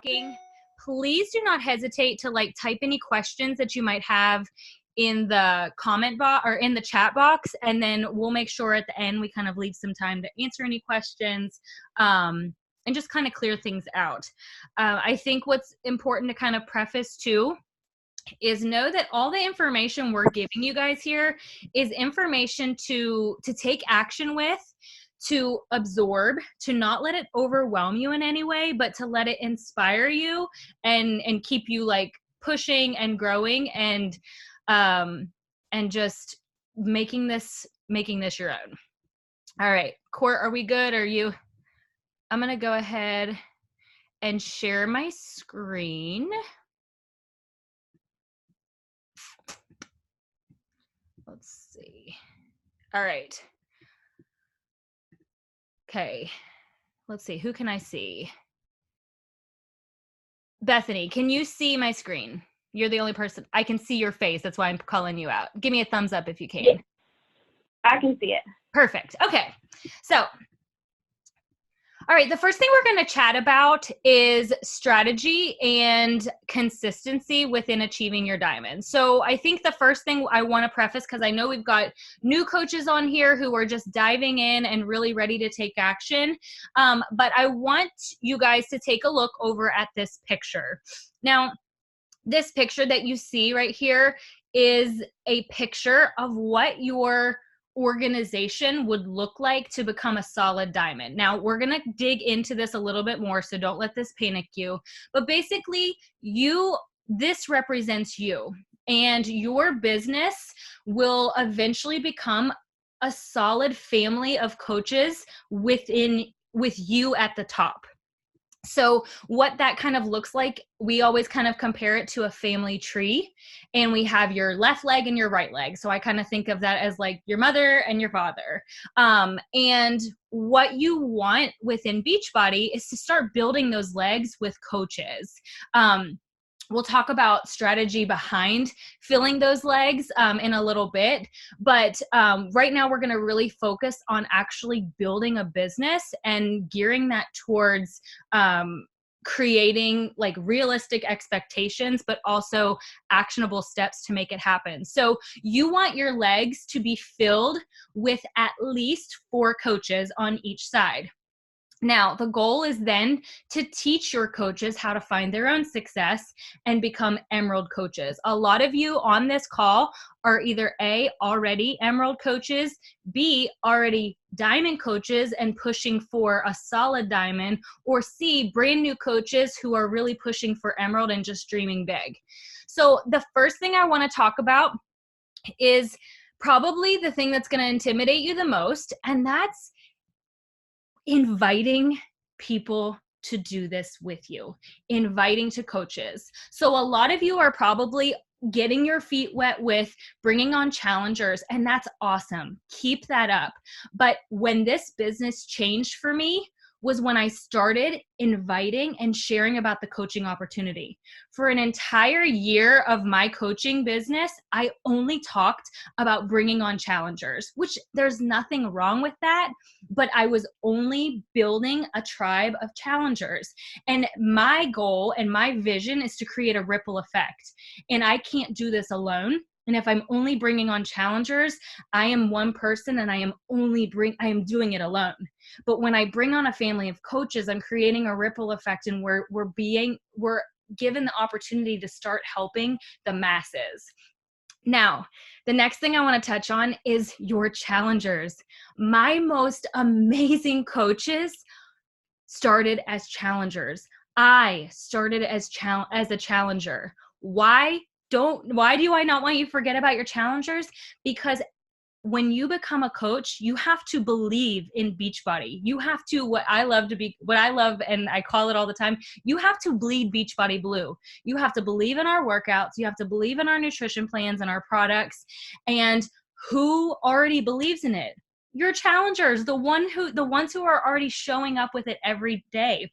talking, please do not hesitate to type any questions that you might have in the comment box or in the chat box, and then we'll make sure at the end we kind of leave some time to answer any questions and just kind of clear things out. I think what's important to kind of preface too is know that all the information we're giving you guys here is information to take action with, to absorb, to not let it overwhelm you in any way, but to let it inspire you and keep you pushing and growing and just making this your own. All right, Court, are we good? I'm gonna go ahead and share my screen. Let's see. All right. Okay. Let's see. Who can I see? Bethany, can you see my screen? You're the only person. I can see your face. That's why I'm calling you out. Give me a thumbs up if you can. Yeah, I can see it. Perfect. Okay. So, all right, the first thing we're going to chat about is strategy and consistency within achieving your diamond. So I think the first thing I want to preface, because I know we've got new coaches on here who are just diving in and really ready to take action, but I want you guys to take a look over at this picture. Now, this picture that you see right here is a picture of what your organization would look like to become a solid diamond. Now, we're going to dig into this a little bit more, so don't let this panic you. But basically, this represents you, and your business will eventually become a solid family of coaches with you at the top. So what that kind of looks like, we always kind of compare it to a family tree, and we have your left leg and your right leg. So I kind of think of that as like your mother and your father. And what you want within Beachbody is to start building those legs with coaches. We'll talk about strategy behind filling those legs in a little bit. But right now we're going to really focus on actually building a business and gearing that towards creating realistic expectations, but also actionable steps to make it happen. So you want your legs to be filled with at least 4 coaches on each side. Now, the goal is then to teach your coaches how to find their own success and become Emerald coaches. A lot of you on this call are either A, already Emerald coaches, B, already Diamond coaches and pushing for a solid Diamond, or C, brand new coaches who are really pushing for Emerald and just dreaming big. So the first thing I want to talk about is probably the thing that's going to intimidate you the most, and that's inviting people to do this with you, inviting to coaches. So a lot of you are probably getting your feet wet with bringing on challengers, and that's awesome. Keep that up. But when this business changed for me was when I started inviting and sharing about the coaching opportunity. For an entire year of my coaching business, I only talked about bringing on challengers, which there's nothing wrong with that, but I was only building a tribe of challengers. And my goal and my vision is to create a ripple effect. And I can't do this alone. And if I'm only bringing on challengers, I am one person and I am doing it alone. But when I bring on a family of coaches, I'm creating a ripple effect, and we're given the opportunity to start helping the masses. Now, the next thing I want to touch on is your challengers. My most amazing coaches started as challengers. I started as a challenger. Why do I not want you to forget about your challengers? Because when you become a coach, you have to believe in Beachbody. You have to, what I love, and I call it all the time, you have to bleed Beachbody blue. You have to believe in our workouts. You have to believe in our nutrition plans and our products. And who already believes in it? Your challengers, the ones who are already showing up with it every day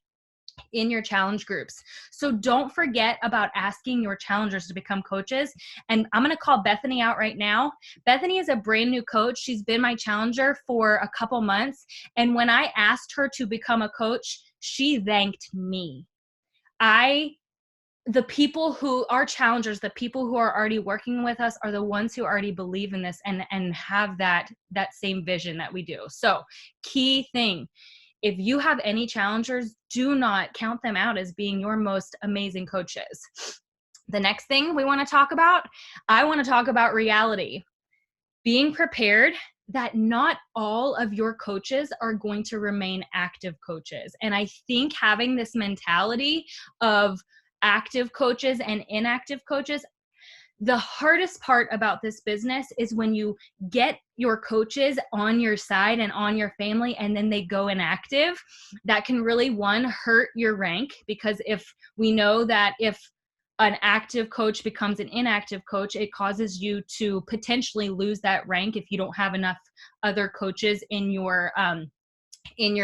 in your challenge groups. So don't forget about asking your challengers to become coaches. And I'm going to call Bethany out right now. Bethany is a brand new coach. She's been my challenger for a couple months. And when I asked her to become a coach, she thanked me. The people who are challengers, the people who are already working with us are the ones who already believe in this and have that same vision that we do. So key thing, if you have any challengers, do not count them out as being your most amazing coaches. The next thing we want to talk about, I want to talk about reality. Being prepared that not all of your coaches are going to remain active coaches. And I think having this mentality of active coaches and inactive coaches, the hardest part about this business is when you get your coaches on your side and on your family and then they go inactive. That can really, one, hurt your rank, because if we know that if an active coach becomes an inactive coach, it causes you to potentially lose that rank if you don't have enough other coaches in your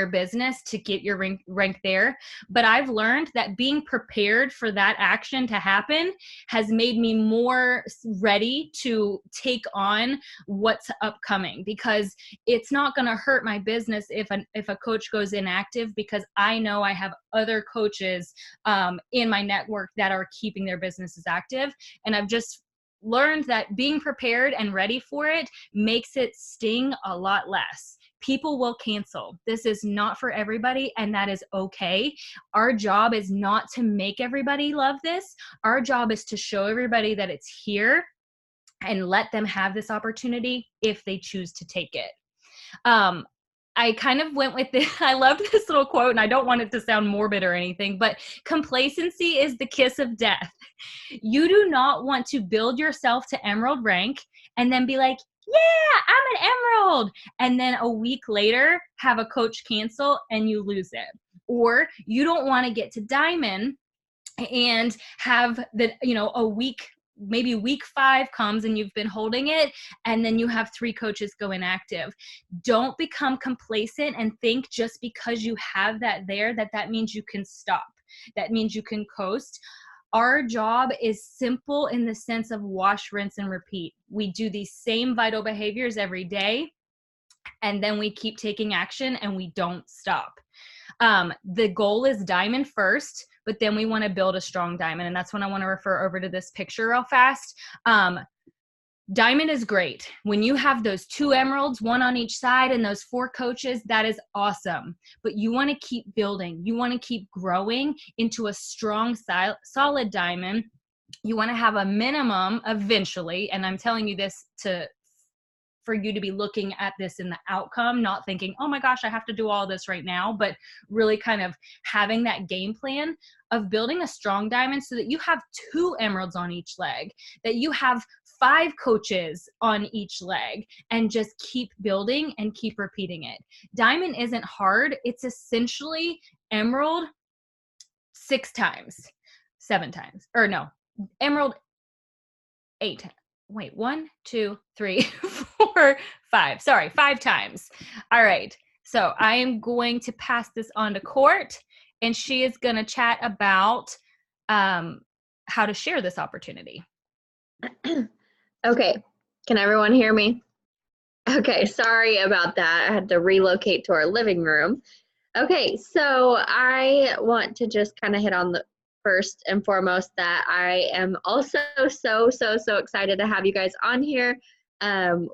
business to get your rank there. But I've learned that being prepared for that action to happen has made me more ready to take on what's upcoming, because it's not going to hurt my business if a coach goes inactive, because I know I have other coaches in my network that are keeping their businesses active. And I've just learned that being prepared and ready for it makes it sting a lot less. People will cancel. This is not for everybody, and that is okay. Our job is not to make everybody love this. Our job is to show everybody that it's here and let them have this opportunity if they choose to take it. I kind of went with this. I loved this little quote, and I don't want it to sound morbid or anything, but complacency is the kiss of death. You do not want to build yourself to emerald rank and then be like, yeah, I'm an emerald, and then a week later have a coach cancel and you lose it. Or you don't want to get to diamond and have a week, maybe week 5 comes and you've been holding it, and then you have 3 coaches go inactive. Don't become complacent and think just because you have that there that means you can stop. That means you can coast. Our job is simple in the sense of wash, rinse, and repeat. We do these same vital behaviors every day, and then we keep taking action and we don't stop. The goal is diamond first, but then we want to build a strong diamond. And that's when I want to refer over to this picture real fast. Diamond is great. When you have those 2 emeralds, 1 on each side, and those 4 coaches, that is awesome. But you want to keep building. You want to keep growing into a strong, solid diamond. You want to have a minimum eventually, and I'm telling you this for you to be looking at this in the outcome, not thinking, oh my gosh, I have to do all this right now, but really kind of having that game plan of building a strong diamond so that you have 2 emeralds on each leg, that you have 5 coaches on each leg, and just keep building and keep repeating it. Diamond isn't hard. It's essentially emerald 6 times, 7 times, or no, emerald 8 times. Wait, 1, 2, 3, 4, 5. Sorry, 5 times. All right. So I am going to pass this on to Court, and she is going to chat about how to share this opportunity. Okay. Can everyone hear me? Okay. Sorry about that. I had to relocate to our living room. Okay. So I want to just kind of hit on the first and foremost that I am also so excited to have you guys on here.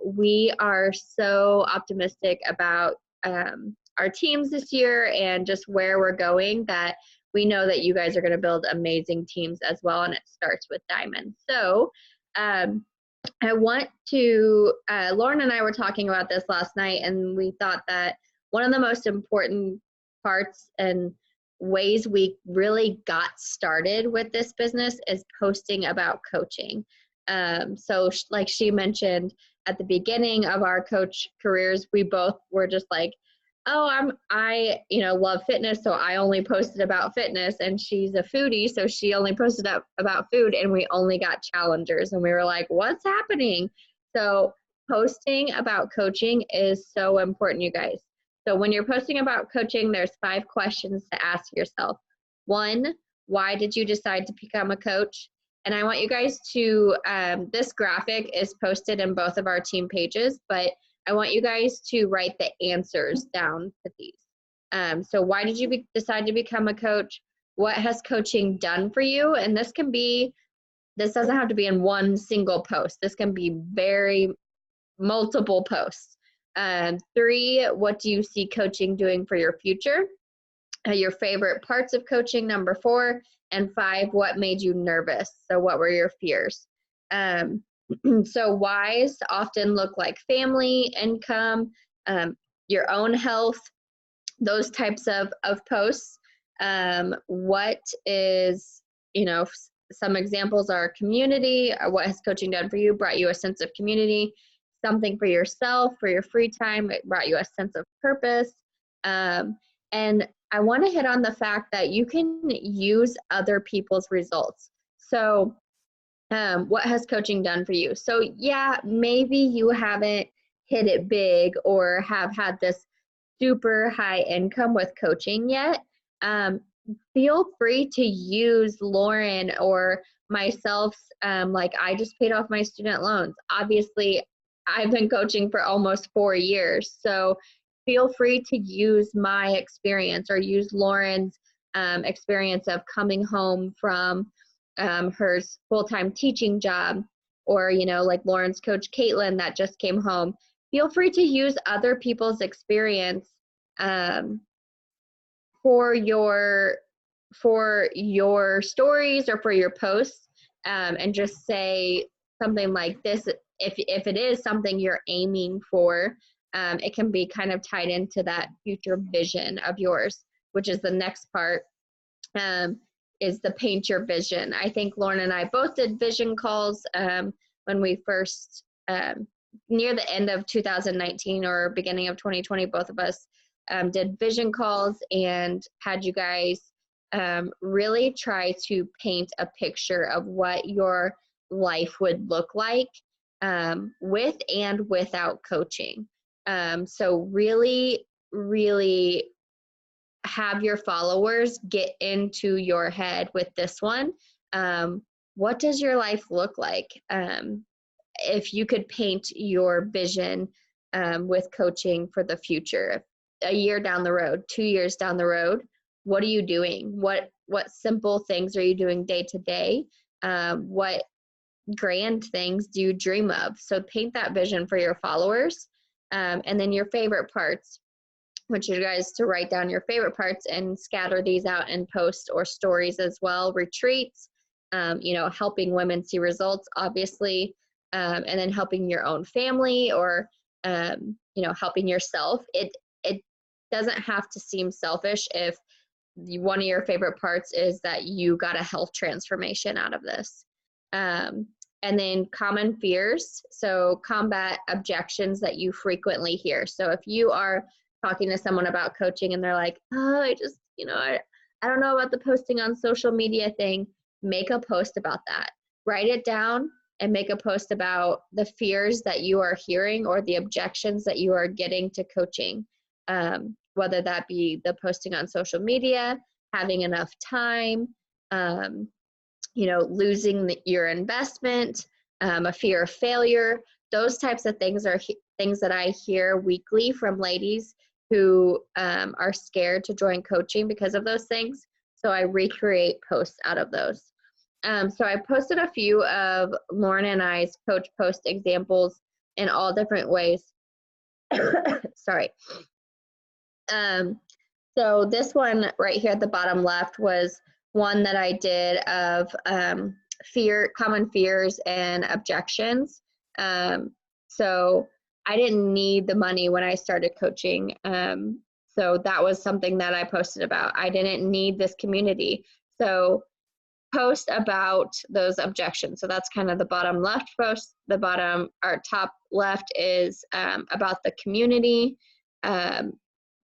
We are so optimistic about our teams this year and just where we're going, that we know that you guys are going to build amazing teams as well, and it starts with diamond. So I want to, Lauren and I were talking about this last night, and we thought that one of the most important parts and ways we really got started with this business is posting about coaching. So like she mentioned at the beginning of our coach careers, we both were just like, oh, I love fitness, so I only posted about fitness, and she's a foodie, so she only posted about food, and we only got challengers, and we were like, what's happening? So posting about coaching is so important, you guys. So when you're posting about coaching, there's 5 questions to ask yourself. 1, why did you decide to become a coach? And I want you guys to, this graphic is posted in both of our team pages, but I want you guys to write the answers down to these. So why did you decide to become a coach? what has coaching done for you? And this doesn't have to be in one single post. This can be very multiple posts. 3, what do you see coaching doing for your future? Your favorite parts of coaching, number 4. And 5, what made you nervous? So what were your fears? So whys often look like family, income, your own health, those types of posts. What is, some examples are community, or what has coaching done for you, brought you a sense of community, something for yourself, for your free time, it brought you a sense of purpose. And I want to hit on the fact that you can use other people's results. So what has coaching done for you? So yeah, maybe you haven't hit it big or have had this super high income with coaching yet. Feel free to use Lauren or myself. Like I just paid off my student loans. Obviously, I've been coaching for almost 4 years. So feel free to use my experience or use Lauren's experience of coming home from her full-time teaching job, or, like Lauren's coach, Caitlin, that just came home. Feel free to use other people's experience for your stories or for your posts, and just say something like this. If it is something you're aiming for, it can be kind of tied into that future vision of yours, which is the next part, is the paint your vision. I think Lauren and I both did vision calls when we first, near the end of 2019 or beginning of 2020, both of us did vision calls and had you guys really try to paint a picture of what your life would look like with and without coaching. So really, really have your followers get into your head with this one. What does your life look like? If you could paint your vision with coaching for the future, a year down the road, 2 years down the road, what are you doing? What simple things are you doing day to day? What grand things do you dream of? So paint that vision for your followers. And then your favorite parts. I want you guys to write down your favorite parts and scatter these out in posts or stories as well. Retreats, helping women see results, obviously, and then helping your own family or, helping yourself. It doesn't have to seem selfish if one of your favorite parts is that you got a health transformation out of this. And then common fears. So combat objections that you frequently hear. So if you are talking to someone about coaching and they're like, oh, I just, I don't know about the posting on social media thing, make a post about that. Write it down and make a post about the fears that you are hearing or the objections that you are getting to coaching. Whether that be the posting on social media, having enough time, losing your investment, a fear of failure. Those types of things are things that I hear weekly from ladies who are scared to join coaching because of those things. So I recreate posts out of those. So I posted a few of Lauren and I's coach post examples in all different ways. Sorry. So this one right here at the bottom left was one that I did of common fears and objections. So I didn't need the money when I started coaching. So that was something that I posted about. I didn't need this community. So post about those objections. So that's kind of the bottom left post. The bottom or top left is about the community.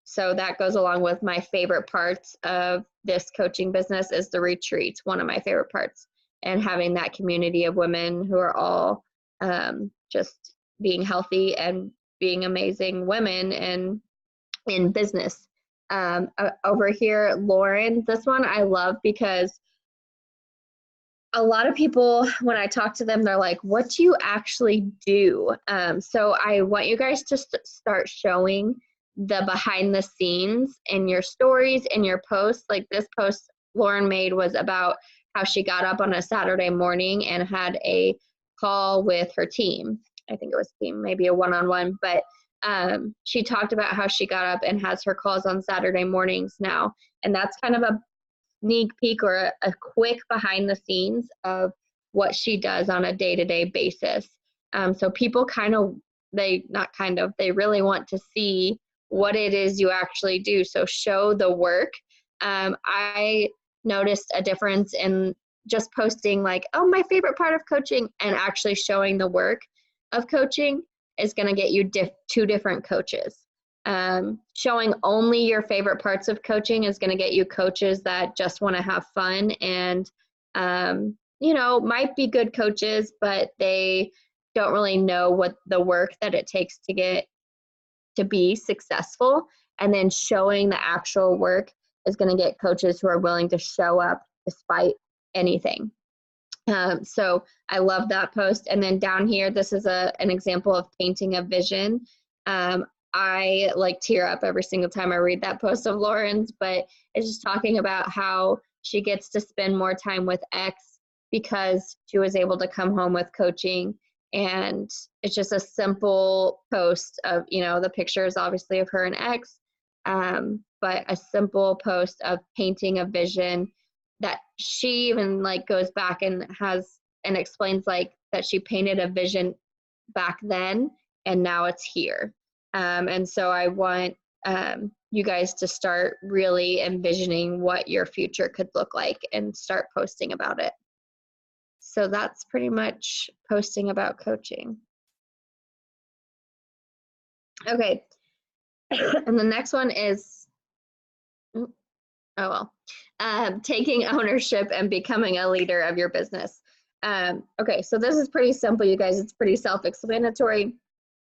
So that goes along with my favorite parts of this coaching business is the retreats, one of my favorite parts, and having that community of women who are all just being healthy and being amazing women and in business. Over here, Lauren, this one I love because a lot of people, when I talk to them, they're like, what do you actually do? So I want you guys to start showing the behind the scenes in your stories and your posts. Like this post Lauren made was about how she got up on a Saturday morning and had a call with her team. I think it was team, maybe a one-on-one, but she talked about how she got up and has her calls on Saturday mornings now. And that's kind of a sneak peek or a quick behind the scenes of what she does on a day-to-day basis. So people they really want to see what it is you actually do. So show the work. I noticed a difference in just posting like, oh, my favorite part of coaching, and actually showing the work of coaching is going to get you two different coaches. Showing only your favorite parts of coaching is going to get you coaches that just want to have fun and, might be good coaches, but they don't really know what the work that it takes to be successful. And then showing the actual work is going to get coaches who are willing to show up despite anything. So I love that post. And then down here, this is an example of painting a vision. I like tear up every single time I read that post of Lauren's, but it's just talking about how she gets to spend more time with X because she was able to come home with coaching. And it's just a simple post of, the pictures obviously of her and X, but a simple post of painting a vision that she even like goes back and explains like that she painted a vision back then and now it's here. And so I want you guys to start really envisioning what your future could look like and start posting about it. So that's pretty much posting about coaching. Okay. And the next one is, taking ownership and becoming a leader of your business. Okay, so this is pretty simple, you guys. It's pretty self-explanatory.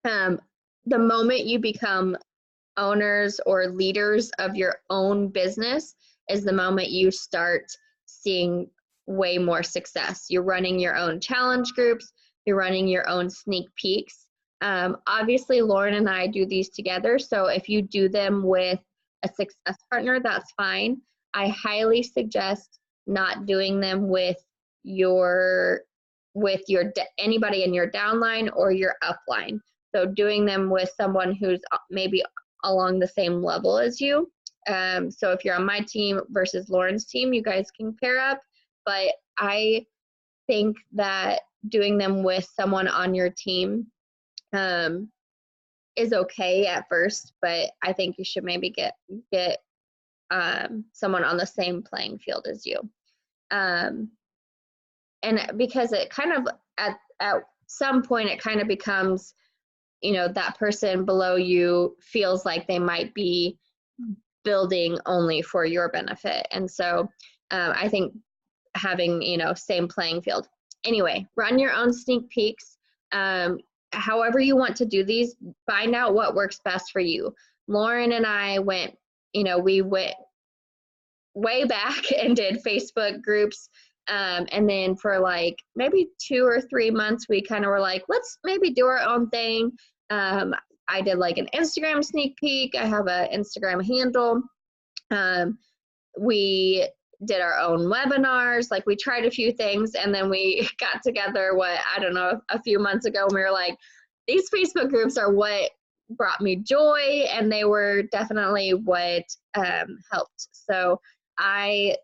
The moment you become owners or leaders of your own business is the moment you start seeing way more success. You're running your own challenge groups. You're running your own sneak peeks. Obviously, Lauren and I do these together. So if you do them with a success partner, that's fine. I highly suggest not doing them with anybody in your downline or your upline. So doing them with someone who's maybe along the same level as you. So if you're on my team versus Lauren's team, you guys can pair up. But I think that doing them with someone on your team is okay at first, but I think you should maybe get someone on the same playing field as you. And because it kind of at some point it kind of becomes, that person below you feels like they might be building only for your benefit. And so I think having, same playing field. Anyway, run your own sneak peeks. However you want to do these, find out what works best for you. Lauren and I went, we went way back and did Facebook groups. And then for like maybe 2 or 3 months, we kind of were like, let's maybe do our own thing. I did like an Instagram sneak peek. I have an Instagram handle. We did our own webinars. Like we tried a few things and then we got together, a few months ago, and we were like, these Facebook groups are what brought me joy, and they were definitely what helped. So I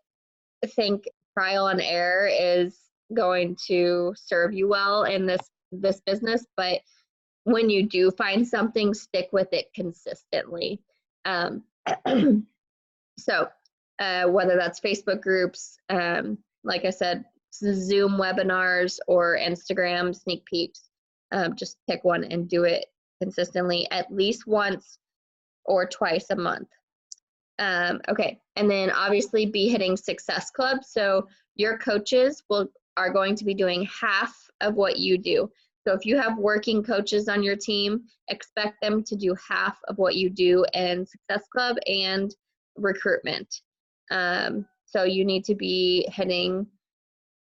think trial and error is going to serve you well in this business, but when you do find something, stick with it consistently. So whether that's Facebook groups, like I said, Zoom webinars or Instagram sneak peeks, just pick one and do it consistently at least once or twice a month. Okay, and then obviously be hitting Success Club. So your coaches are going to be doing half of what you do. So if you have working coaches on your team, expect them to do half of what you do in Success Club and recruitment. So you need to be hitting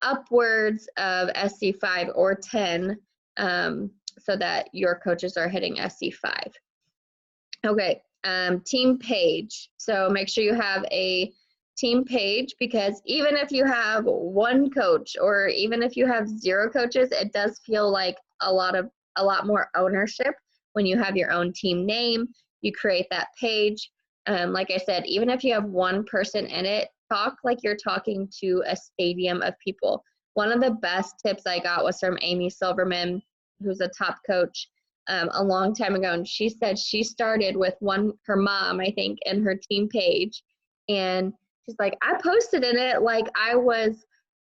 upwards of SC5 or 10 so that your coaches are hitting SC5. Okay, team page. So make sure you have a team page, because even if you have one coach or even if you have 0 coaches, it does feel like a lot more ownership when you have your own team name. You create that page. Like I said, even if you have one person in it, talk like you're talking to a stadium of people. One of the best tips I got was from Amy Silverman, who's a top coach, a long time ago. And she said she started with her mom, I think, in her team page. And she's like, I posted in it like I was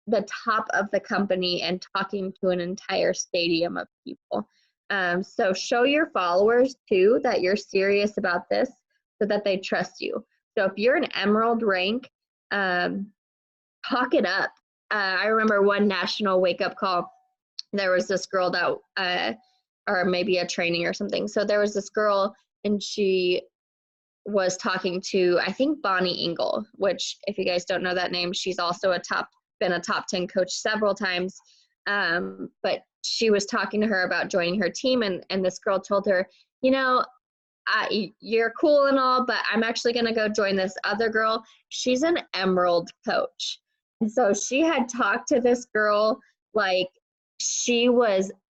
the top of the company and talking to an entire stadium of people. So show your followers too that you're serious about this so that they trust you. So if you're an emerald rank, talk it up. I remember one national wake up call, there was this girl that, or maybe a training or something. So there was this girl and she was talking to, I think, Bonnie Engel, which if you guys don't know that name, she's also been a top 10 coach several times. But she was talking to her about joining her team, and this girl told her, you know, you're cool and all, but I'm actually going to go join this other girl. She's an emerald coach. And so she had talked to this girl like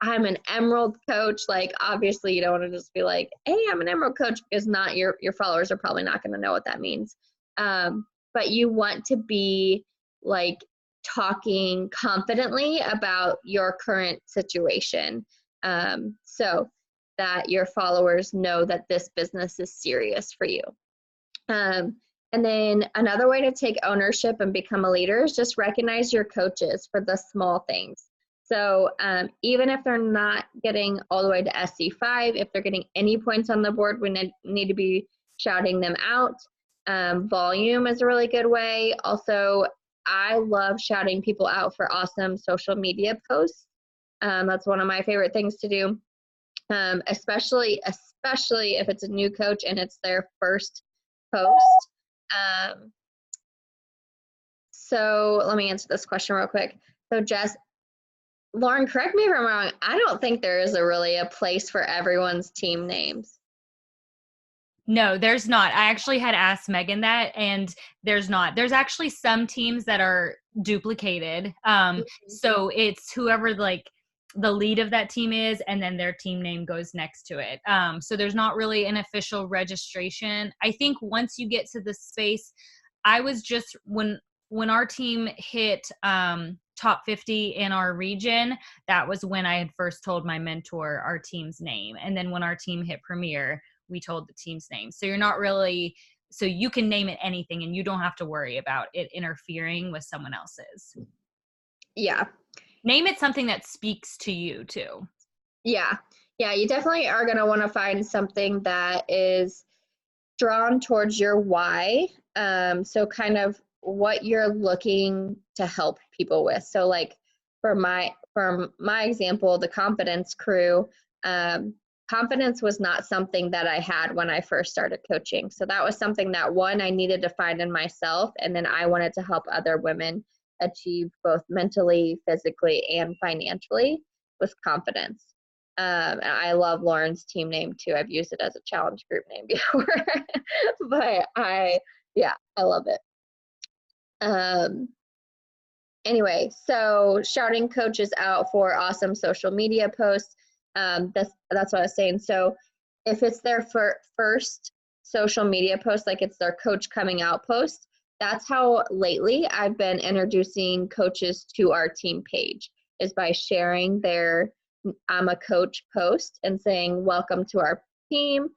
I'm an emerald coach. Like, obviously you don't want to just be like, hey, I'm an emerald coach, because not your followers are probably not going to know what that means. But you want to be like talking confidently about your current situation, so that your followers know that this business is serious for you. And then another way to take ownership and become a leader is just recognize your coaches for the small things. So even if they're not getting all the way to SC5, if they're getting any points on the board, we need to be shouting them out. Volume is a really good way. Also, I love shouting people out for awesome social media posts. That's one of my favorite things to do, especially if it's a new coach and it's their first post. So let me answer this question real quick. So Jess, Lauren, correct me if I'm wrong, I don't think there is really a place for everyone's team names. No, there's not. I actually had asked Megan that, and there's not. There's actually some teams that are duplicated. So it's whoever like the lead of that team is, and then their team name goes next to it. So there's not really an official registration. I think once you get to the space, I was just when our team hit top 50 in our region, that was when I had first told my mentor our team's name. And then when our team hit Premier, we told the team's name. So you're not really, so you can name it anything and you don't have to worry about it interfering with someone else's. Yeah. Name it something that speaks to you too. Yeah. Yeah. You definitely are going to want to find something that is drawn towards your why. So kind of what you're looking to help people with. So like for my example, the confidence crew, confidence was not something that I had when I first started coaching. So that was something that I needed to find in myself. And then I wanted to help other women achieve both mentally, physically, and financially with confidence. And I love Lauren's team name too. I've used it as a challenge group name before, but I love it. Anyway, so shouting coaches out for awesome social media posts. That's what I was saying. So if it's their first social media post, like it's their coach coming out post, that's how lately I've been introducing coaches to our team page, is by sharing their I'm a coach post and saying, welcome to our team.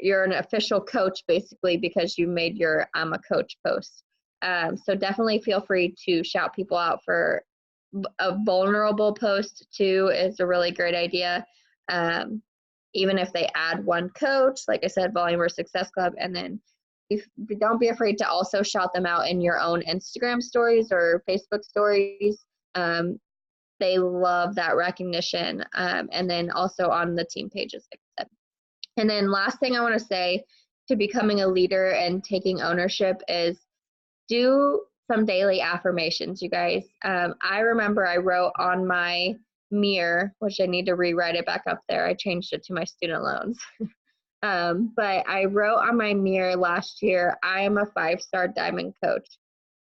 You're an official coach basically because you made your I'm a coach post. So definitely feel free to shout people out for a vulnerable post too is a really great idea. Even if they add one coach, like I said, Volume or Success Club, and then don't be afraid to also shout them out in your own Instagram stories or Facebook stories. They love that recognition. And then also on the team pages, like I said. And then last thing I want to say to becoming a leader and taking ownership is do some daily affirmations, you guys. I remember I wrote on my mirror, which I need to rewrite it back up there. I changed it to my student loans. But I wrote on my mirror last year, I am a 5-star diamond coach.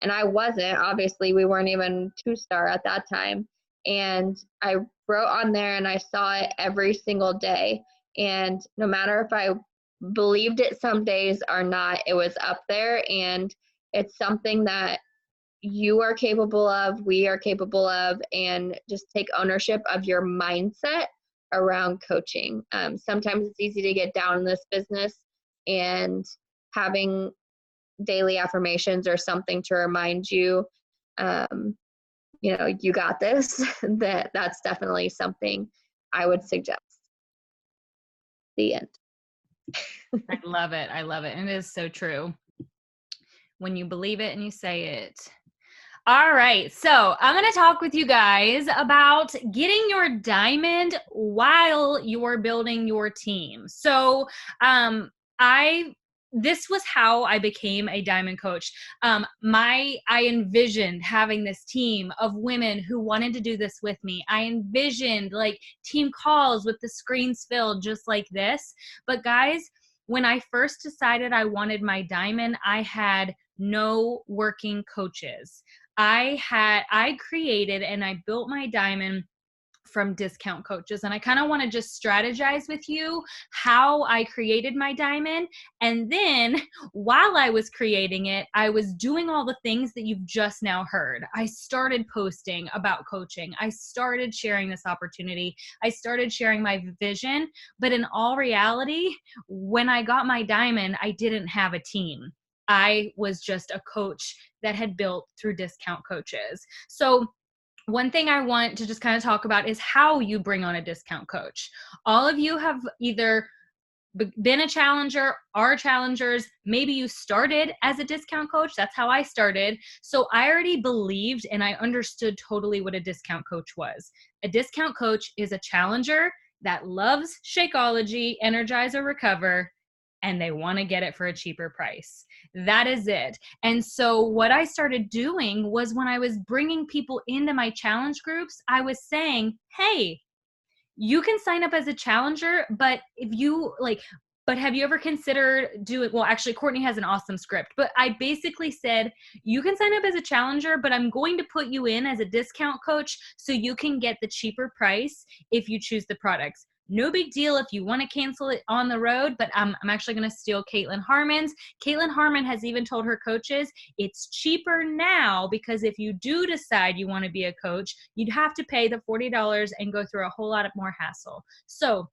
And I wasn't. Obviously, we weren't even 2-star at that time. And I wrote on there and I saw it every single day. And no matter if I believed it some days or not, it was up there. And it's something that you are capable of, we are capable of, and just take ownership of your mindset around coaching. Sometimes it's easy to get down in this business, and having daily affirmations or something to remind you, you got this, that's definitely something I would suggest. The end. I love it. I love it. And it is so true when you believe it and you say it. All right. So I'm going to talk with you guys about getting your diamond while you're building your team. So this was how I became a diamond coach. I envisioned having this team of women who wanted to do this with me. I envisioned like team calls with the screens filled just like this. But guys, when I first decided I wanted my diamond, I had no working coaches. I created and I built my diamond from discount coaches. And I kind of want to just strategize with you how I created my diamond. And then while I was creating it, I was doing all the things that you've just now heard. I started posting about coaching. I started sharing this opportunity. I started sharing my vision. But in all reality, when I got my diamond, I didn't have a team. I was just a coach that had built through discount coaches. So one thing I want to just kind of talk about is how you bring on a discount coach. All of you have either been a challenger, are challengers. Maybe you started as a discount coach. That's how I started. So I already believed and I understood totally what a discount coach was. A discount coach is a challenger that loves Shakeology, Energize or Recover, and they want to get it for a cheaper price. That is it. And so what I started doing was when I was bringing people into my challenge groups, I was saying, hey, you can sign up as a challenger, but have you ever considered actually Courtney has an awesome script, but I basically said, you can sign up as a challenger, but I'm going to put you in as a discount coach so you can get the cheaper price if you choose the products. No big deal if you want to cancel it on the road, but I'm actually going to steal Caitlin Harmon's. Caitlin Harmon has even told her coaches it's cheaper now because if you do decide you want to be a coach, you'd have to pay the $40 and go through a whole lot of more hassle. So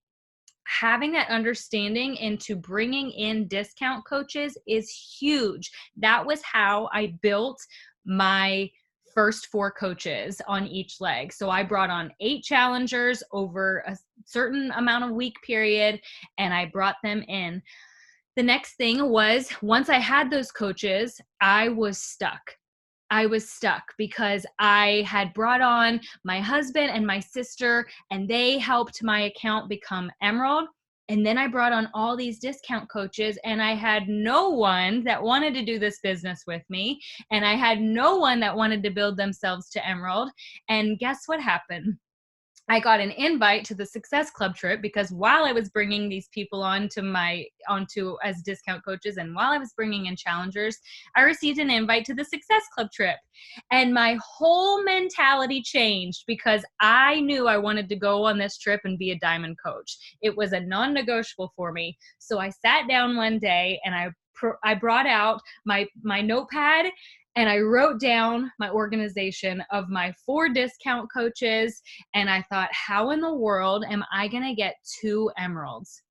having that understanding into bringing in discount coaches is huge. That was how I built my first 4 coaches on each leg. So I brought on 8 challengers over a certain amount of week period, and I brought them in. The next thing was once I had those coaches, I was stuck. I was stuck because I had brought on my husband and my sister, and they helped my account become Emerald. And then I brought on all these discount coaches, and I had no one that wanted to do this business with me. And I had no one that wanted to build themselves to Emerald. And guess what happened? I got an invite to the Success Club trip because while I was bringing these people onto as discount coaches and while I was bringing in challengers, I received an invite to the Success Club trip. And my whole mentality changed because I knew I wanted to go on this trip and be a diamond coach. It was a non-negotiable for me. So I sat down one day and I brought out my notepad and I wrote down my organization of my 4 discount coaches. And I thought, how in the world am I going to get 2 emeralds?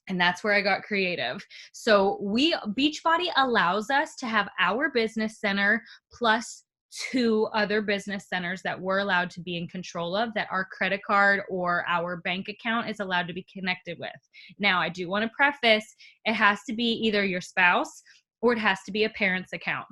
And that's where I got creative. So Beachbody allows us to have our business center plus 2 other business centers that we're allowed to be in control of, that our credit card or our bank account is allowed to be connected with. Now, I do want to preface, it has to be either your spouse or it has to be a parent's account.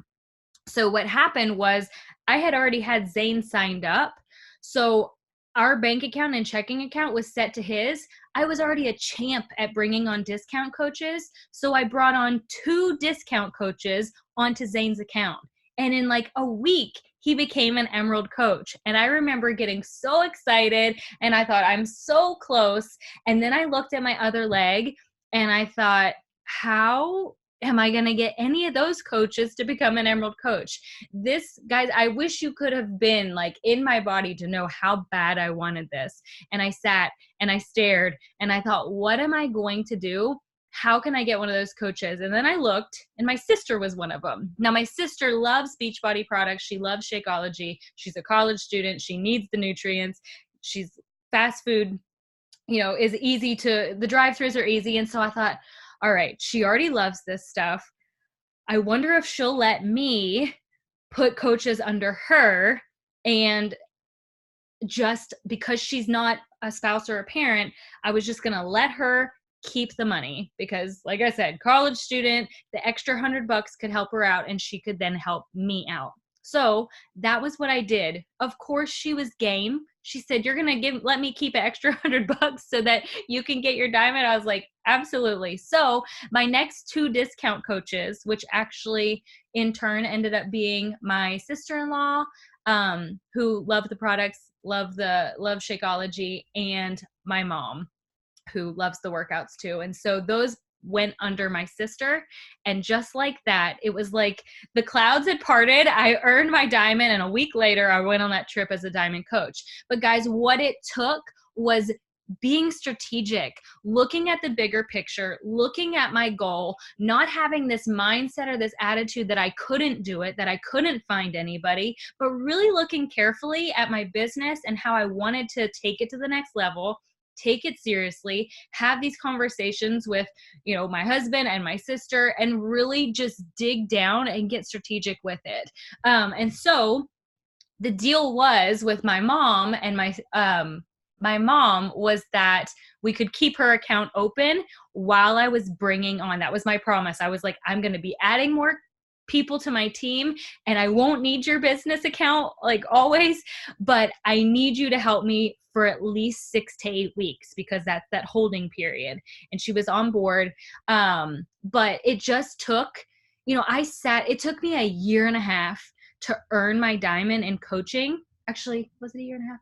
So what happened was I had already had Zane signed up. So our bank account and checking account was set to his. I was already a champ at bringing on discount coaches. So I brought on 2 discount coaches onto Zane's account. And in like a week, he became an Emerald coach. And I remember getting so excited and I thought, I'm so close. And then I looked at my other leg and I thought, how am I going to get any of those coaches to become an Emerald coach? This, guys, I wish you could have been like in my body to know how bad I wanted this. And I sat and I stared and I thought, what am I going to do? How can I get one of those coaches? And then I looked, and my sister was one of them. Now, my sister loves Beachbody products. She loves Shakeology. She's a college student. She needs the nutrients. She's fast food, is easy the drive-thrus are easy. And so I thought, all right, she already loves this stuff. I wonder if she'll let me put coaches under her, and just because she's not a spouse or a parent, I was just going to let her keep the money because, like I said, college student, the extra $100 could help her out and she could then help me out. So that was what I did. Of course, she was game. She said, you're going to let me keep an extra $100 so that you can get your diamond. I was like, absolutely. So my next 2 discount coaches, which actually in turn ended up being my sister-in-law, who loved the products, love Shakeology, and my mom, who loves the workouts too. And so those went under my sister. And just like that, it was like the clouds had parted. I earned my diamond, and a week later I went on that trip as a diamond coach. But guys, what it took was being strategic, looking at the bigger picture, looking at my goal, not having this mindset or this attitude that I couldn't do it, that I couldn't find anybody, but really looking carefully at my business and how I wanted to take it to the next level, take it seriously, have these conversations with, my husband and my sister, and really just dig down and get strategic with it. And so the deal was with my mom and my mom was that we could keep her account open while I was bringing on. That was my promise. I was like, I'm going to be adding more people to my team, and I won't need your business account like always, but I need you to help me for at least 6 to 8 weeks because that's that holding period. And she was on board. But it just took, it took me a year and a half to earn my diamond in coaching. Actually, was it a year and a half?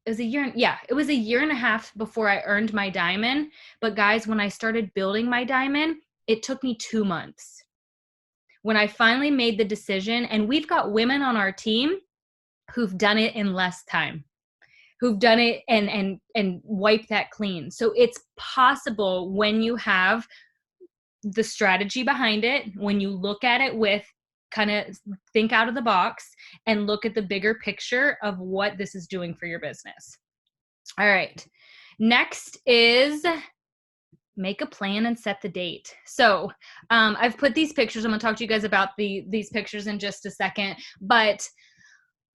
It was a year and a half before I earned my diamond. But guys, when I started building my diamond, it took me 2 months. When I finally made the decision, and we've got women on our team who've done it in less time, who've done it and wiped that clean. So it's possible when you have the strategy behind it, when you look at it with kind of think out of the box and look at the bigger picture of what this is doing for your business. All right. Next is make a plan and set the date. So I've put these pictures. I'm going to talk to you guys about these pictures in just a second, but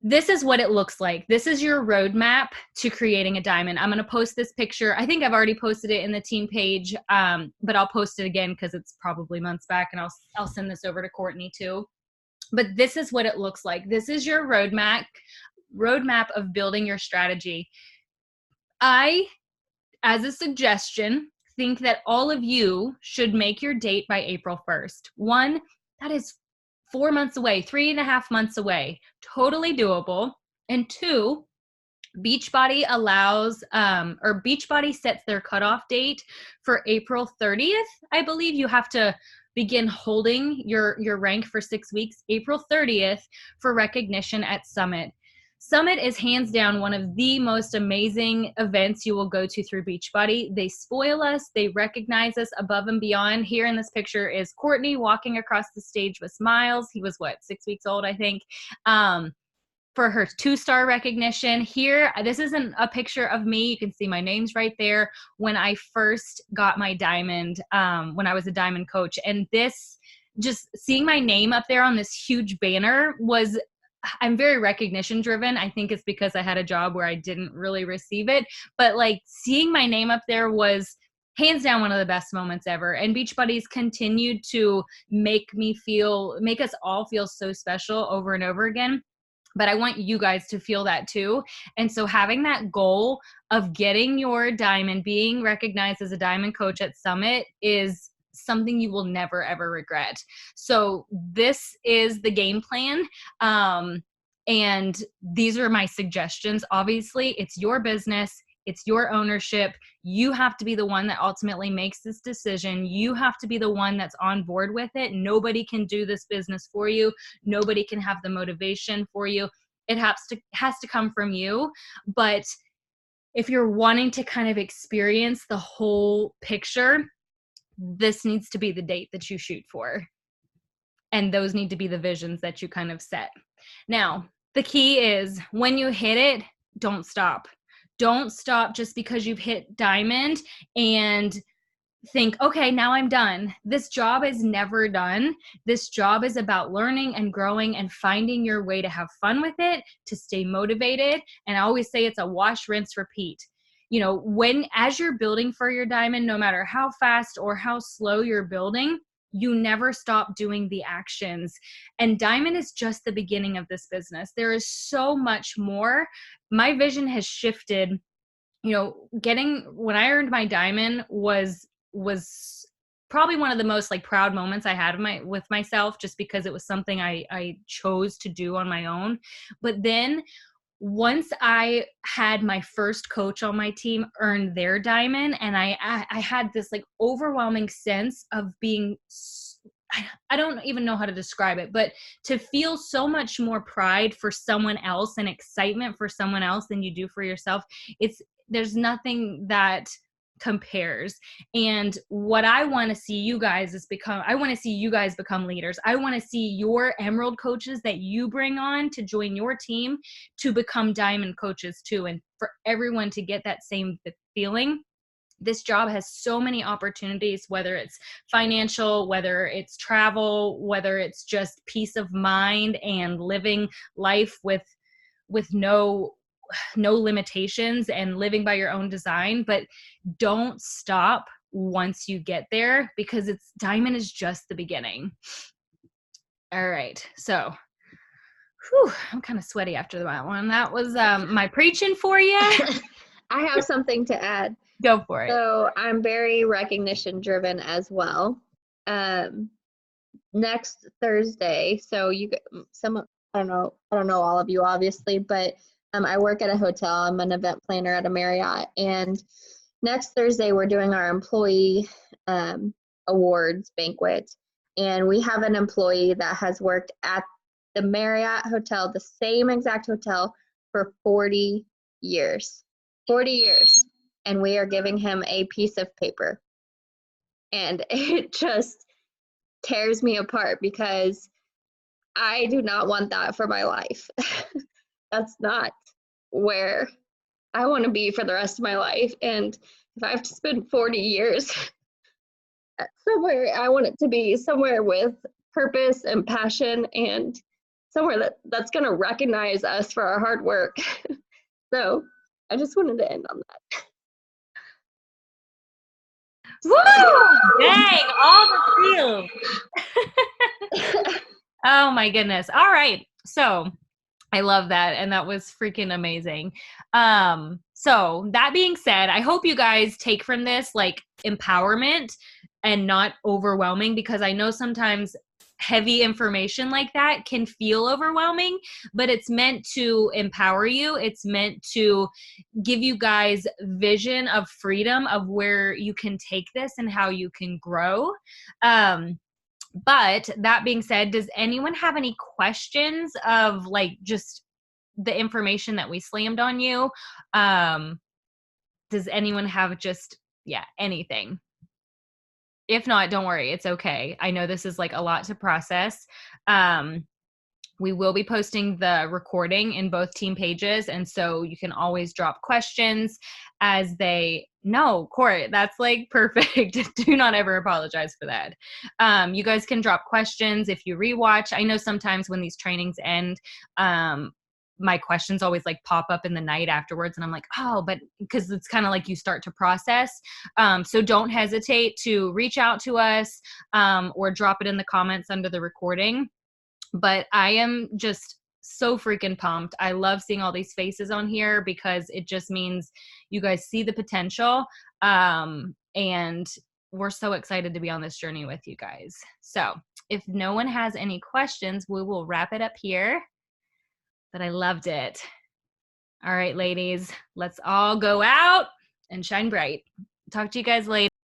this is what it looks like. This is your roadmap to creating a diamond. I'm going to post this picture. I think I've already posted it in the team page, but I'll post it again because it's probably months back, and I'll send this over to Courtney too. But this is what it looks like. This is your roadmap of building your strategy. I, as a suggestion, think that all of you should make your date by April 1st. 1, that is 4 months away, 3.5 months away, totally doable. And 2, Beachbody allows, or Beachbody sets their cutoff date for April 30th. I believe you have to begin holding your rank for 6 weeks, April 30th, for recognition at Summit. Summit is hands down one of the most amazing events you will go to through Beachbody. They spoil us. They recognize us above and beyond. Here in this picture is Courtney walking across the stage with smiles. He was 6 weeks old, I think, for her 2-star recognition. Here, this isn't a picture of me. You can see my name's right there when I first got my diamond, when I was a diamond coach. And this, just seeing my name up there on this huge banner was, I'm very recognition driven. I think it's because I had a job where I didn't really receive it, but seeing my name up there was hands down one of the best moments ever. And Beachbody's continued to make us all feel so special over and over again. But I want you guys to feel that too. And so having that goal of getting your diamond, being recognized as a diamond coach at Summit, is something you will never, ever regret. So this is the game plan. And these are my suggestions. Obviously, it's your business. It's your ownership. You have to be the one that ultimately makes this decision. You have to be the one that's on board with it. Nobody can do this business for you. Nobody can have the motivation for you. It has to come from you. But if you're wanting to kind of experience the whole picture, this needs to be the date that you shoot for. And those need to be the visions that you kind of set. Now, the key is when you hit it, don't stop. Don't stop just because you've hit diamond and think, okay, now I'm done. This job is never done. This job is about learning and growing and finding your way to have fun with it, to stay motivated. And I always say it's a wash, rinse, repeat. You know, as you're building for your diamond, no matter how fast or how slow you're building, you never stop doing the actions. And diamond is just the beginning of this business. There is so much more. My vision has shifted. You know, when I earned my diamond was probably one of the most like proud moments I had with myself, just because it was something I chose to do on my own. But then once I had my first coach on my team earn their diamond, and I had this like overwhelming sense of being, I don't even know how to describe it, but to feel so much more pride for someone else and excitement for someone else than you do for yourself. There's nothing that compares. And what I want to see you guys become leaders. I want to see your emerald coaches that you bring on to join your team to become diamond coaches too. And for everyone to get that same feeling. This job has so many opportunities, whether it's financial, whether it's travel, whether it's just peace of mind and living life with no limitations and living by your own design. But don't stop once you get there, because diamond is just the beginning. All right. So I'm kind of sweaty after that one. That was my preaching for you. I have something to add. Go for it. So I'm very recognition driven as well. Next Thursday, so I don't know all of you obviously, but I work at a hotel. I'm an event planner at a Marriott, and next Thursday we're doing our employee awards banquet, and we have an employee that has worked at the Marriott hotel, the same exact hotel, for 40 years. 40 years. And we are giving him a piece of paper. And it just tears me apart, because I do not want that for my life. That's not where I want to be for the rest of my life. And if I have to spend 40 years somewhere, I want it to be somewhere with purpose and passion, and somewhere that's going to recognize us for our hard work. So I just wanted to end on that. Woo! Dang, all the feels. Oh my goodness. All right. So I love that. And that was freaking amazing. So that being said, I hope you guys take from this like empowerment and not overwhelming, because I know sometimes heavy information like that can feel overwhelming, but it's meant to empower you. It's meant to give you guys vision of freedom of where you can take this and how you can grow. But that being said, does anyone have any questions of like just the information that we slammed on you? Does anyone have anything? If not, don't worry. It's okay. I know this is like a lot to process. We will be posting the recording in both team pages. And so you can always drop questions as Court, that's like perfect. Do not ever apologize for that. You guys can drop questions if you rewatch. I know sometimes when these trainings end, my questions always like pop up in the night afterwards, and I'm like, but because it's kind of like you start to process. So don't hesitate to reach out to us or drop it in the comments under the recording. But I am just so freaking pumped. I love seeing all these faces on here, because it just means you guys see the potential. And we're so excited to be on this journey with you guys. So if no one has any questions, we will wrap it up here. But I loved it. All right, ladies, let's all go out and shine bright. Talk to you guys later.